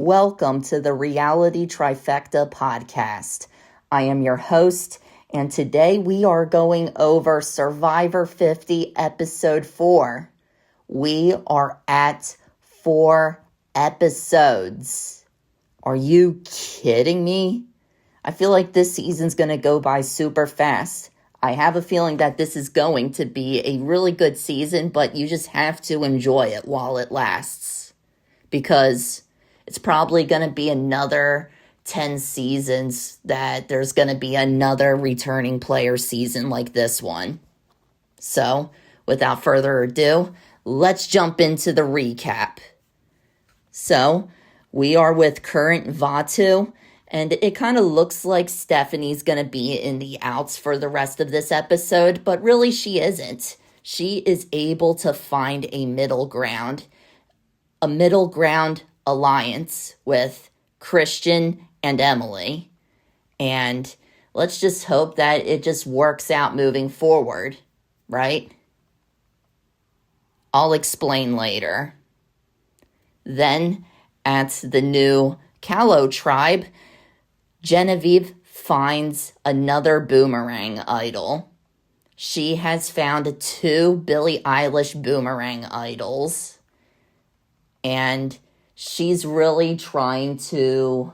Welcome to the Reality Trifecta podcast. I am your host, and today we are going over Survivor 50 episode 4. We are at 4 episodes. Are you kidding me? I feel like this season's going to go by super fast. I have a feeling that this is going to be a really good season, but you just have to enjoy it while it lasts. Because it's probably going to be another 10 seasons that there's going to be another returning player season like this one. So, without further ado, let's jump into the recap. So, we are with current Vaatu, and it kind of looks like Stephanie's going to be in the outs for the rest of this episode, but really she isn't. She is able to find a middle ground alliance with Christian and Emily. And let's just hope that it just works out moving forward, right? I'll explain later. Then, at the new Callow tribe, Genevieve finds another boomerang idol. She has found 2 Billie Eilish boomerang idols. And she's really trying to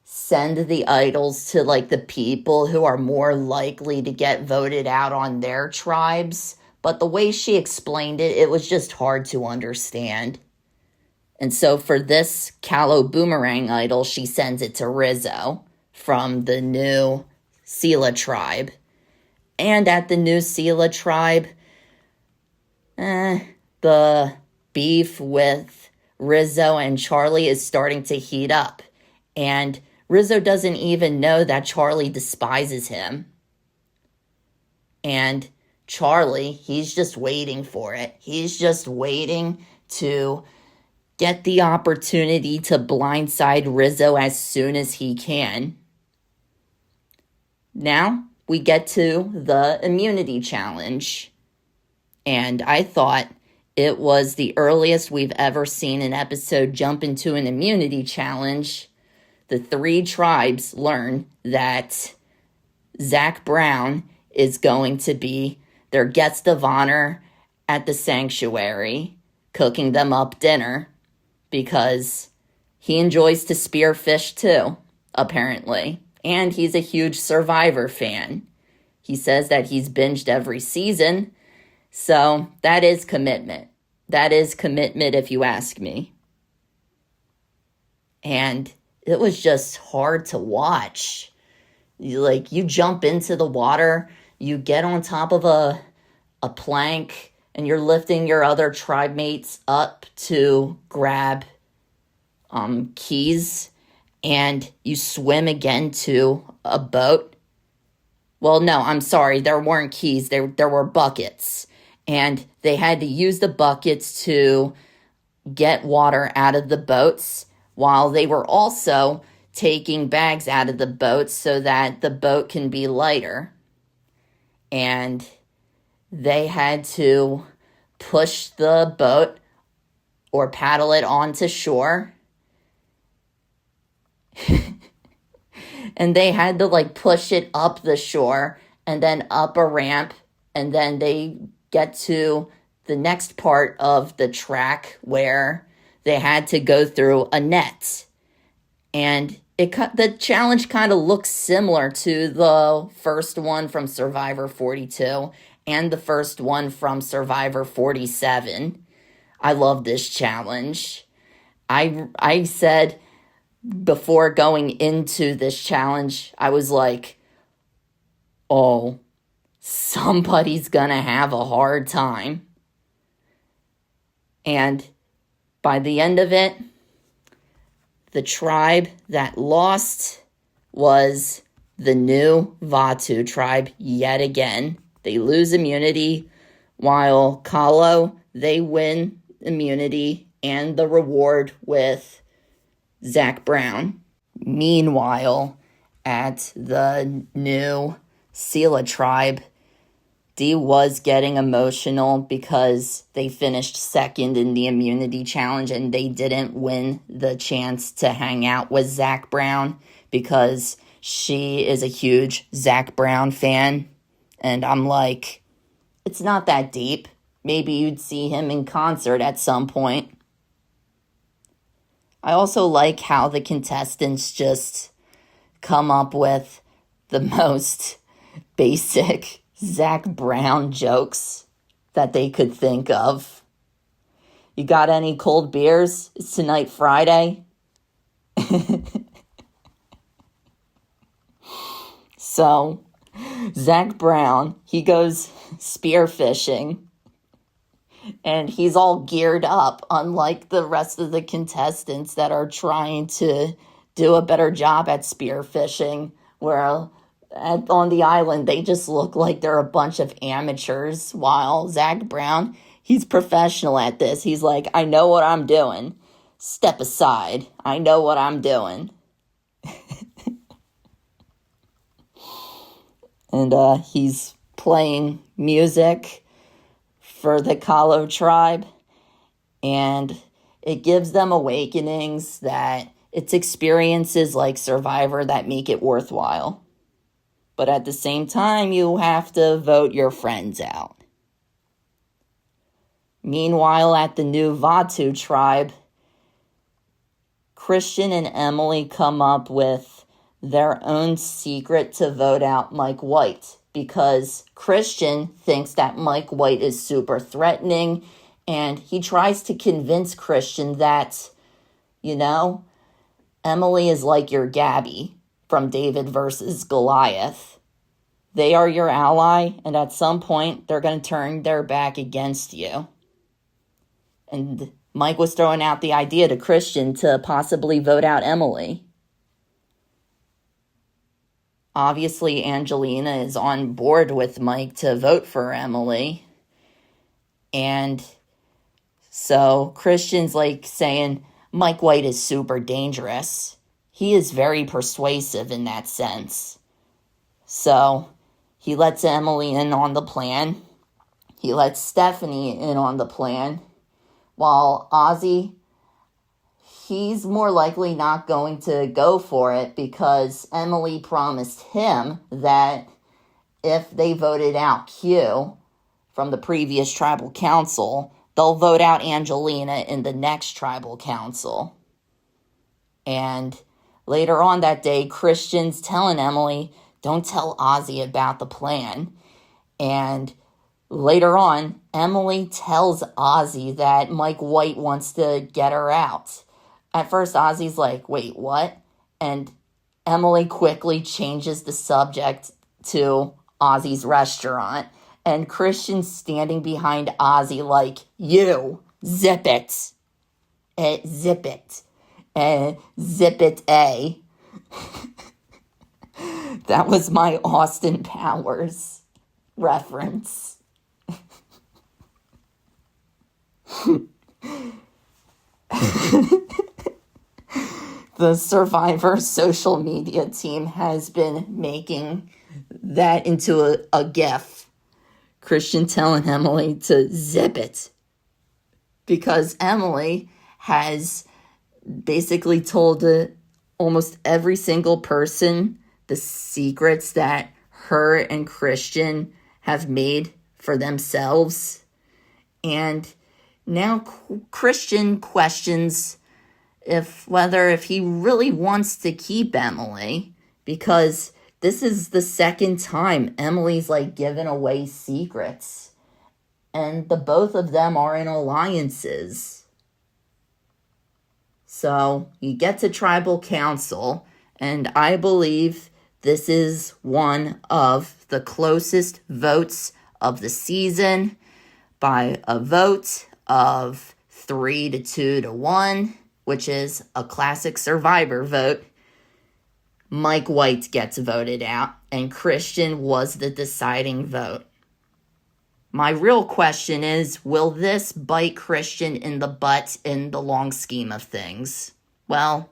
send the idols to like the people who are more likely to get voted out on their tribes. But the way she explained it, it was just hard to understand. And so for this Callow boomerang idol, she sends it to Rizzo from the new Sela tribe. And at the new Sela tribe, the beef with Rizzo and Charlie is starting to heat up. And Rizzo doesn't even know that Charlie despises him. And Charlie, he's just waiting for it. He's just waiting to get the opportunity to blindside Rizzo as soon as he can. Now, we get to the immunity challenge. And I thought it was the earliest we've ever seen an episode jump into an immunity challenge. The 3 tribes learn that Zach Brown is going to be their guest of honor at the sanctuary, cooking them up dinner, because he enjoys to spear fish too, apparently. And he's a huge Survivor fan. He says that he's binged every season. So that is commitment. That is commitment if you ask me. And it was just hard to watch. You jump into the water, you get on top of a plank, and you're lifting your other tribe mates up to grab keys, and you swim again to a boat. Well, no, I'm sorry, there weren't keys, there were buckets. And they had to use the buckets to get water out of the boats, while they were also taking bags out of the boats so that the boat can be lighter. And they had to push the boat or paddle it onto shore. And they had to push it up the shore and then up a ramp, and then they get to the next part of the track where they had to go through a net. And the challenge kind of looks similar to the first one from Survivor 42 and the first one from Survivor 47. I love this challenge. I said before going into this challenge, I was like, oh, somebody's gonna have a hard time. And by the end of it, the tribe that lost was the new Vaatu tribe yet again. They lose immunity, while Callow, they win immunity and the reward with Zach Brown. Meanwhile, at the new Sela tribe, Dee was getting emotional because they finished second in the immunity challenge and they didn't win the chance to hang out with Zac Brown because she is a huge Zac Brown fan. And I'm like, it's not that deep. Maybe you'd see him in concert at some point. I also like how the contestants just come up with the most basic Zac Brown jokes that they could think of. You got any cold beers? Is tonight Friday? So, Zac Brown, he goes spearfishing. And he's all geared up, unlike the rest of the contestants that are trying to do a better job at spearfishing, where on the island, they just look like they're a bunch of amateurs, while Zac Brown, he's professional at this. He's like, I know what I'm doing. Step aside. I know what I'm doing. And he's playing music for the Kalo tribe, and it gives them awakenings that it's experiences like Survivor that make it worthwhile. But at the same time, you have to vote your friends out. Meanwhile, at the new Vatu tribe, Christian and Emily come up with their own secret to vote out Mike White, because Christian thinks that Mike White is super threatening, and he tries to convince Christian that, Emily is like your Gabby from David versus Goliath. They are your ally, and at some point, they're going to turn their back against you. And Mike was throwing out the idea to Christian to possibly vote out Emily. Obviously, Angelina is on board with Mike to vote for Emily. And so Christian's like saying, Mike White is super dangerous. He is very persuasive in that sense. So he lets Emily in on the plan. He lets Stephanie in on the plan. While Ozzy, he's more likely not going to go for it because Emily promised him that if they voted out Q from the previous tribal council, they'll vote out Angelina in the next tribal council. And later on that day, Christian's telling Emily, don't tell Ozzy about the plan. And later on, Emily tells Ozzy that Mike White wants to get her out. At first, Ozzy's like, wait, what? And Emily quickly changes the subject to Ozzy's restaurant. And Christian's standing behind Ozzy like, you, zip it. Zip it. Zip it, A. That was my Austin Powers reference. The Survivor social media team has been making that into a gif. Christian telling Emily to zip it. Because Emily has basically told almost every single person the secrets that her and Christian have made for themselves. And now Christian questions if he really wants to keep Emily, because this is the second time Emily's giving away secrets, and the both of them are in alliances. So you get to tribal council, and I believe this is one of the closest votes of the season by a vote of 3-2-1, which is a classic Survivor vote. Mike White gets voted out, and Christian was the deciding vote. My real question is, will this bite Christian in the butt in the long scheme of things? Well,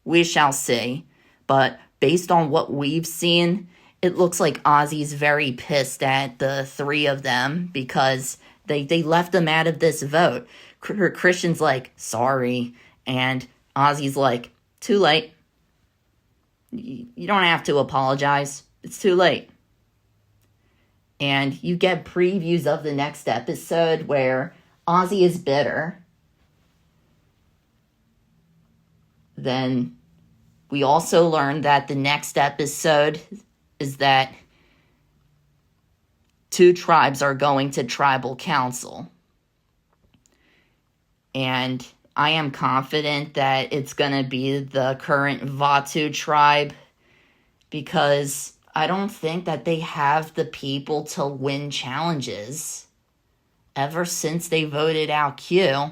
we shall see. But based on what we've seen, it looks like Ozzy's very pissed at the three of them because they left him out of this vote. Christian's like, sorry. And Ozzy's like, too late. You don't have to apologize. It's too late. And you get previews of the next episode where Ozzy is bitter. Then we also learn that the next episode is that 2 tribes are going to tribal council. And I am confident that it's going to be the current Vatu tribe because I don't think that they have the people to win challenges. Ever since they voted out Q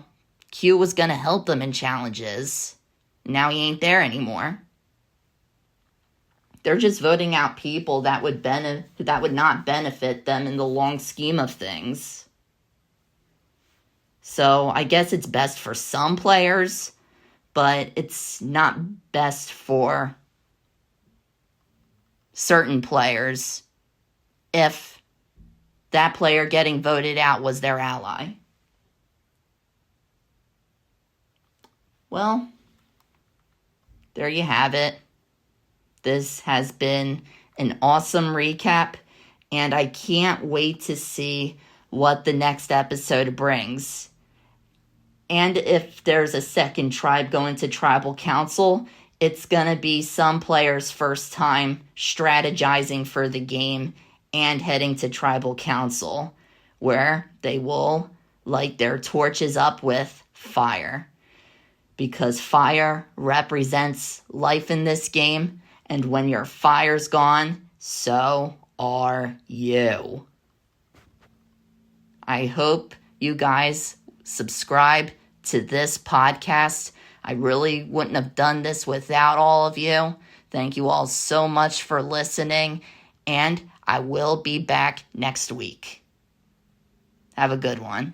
was going to help them in challenges. Now he ain't there anymore. They're just voting out people that would not benefit them in the long scheme of things. So I guess it's best for some players, but it's not best for certain players if that player getting voted out was their ally. Well, there you have it. This has been an awesome recap, and I can't wait to see what the next episode brings. And if there's a second tribe going to tribal council, it's going to be some players' first time strategizing for the game and heading to tribal council, where they will light their torches up with fire. Because fire represents life in this game, and when your fire's gone, so are you. I hope you guys subscribe to this podcast. I really wouldn't have done this without all of you. Thank you all so much for listening, and I will be back next week. Have a good one.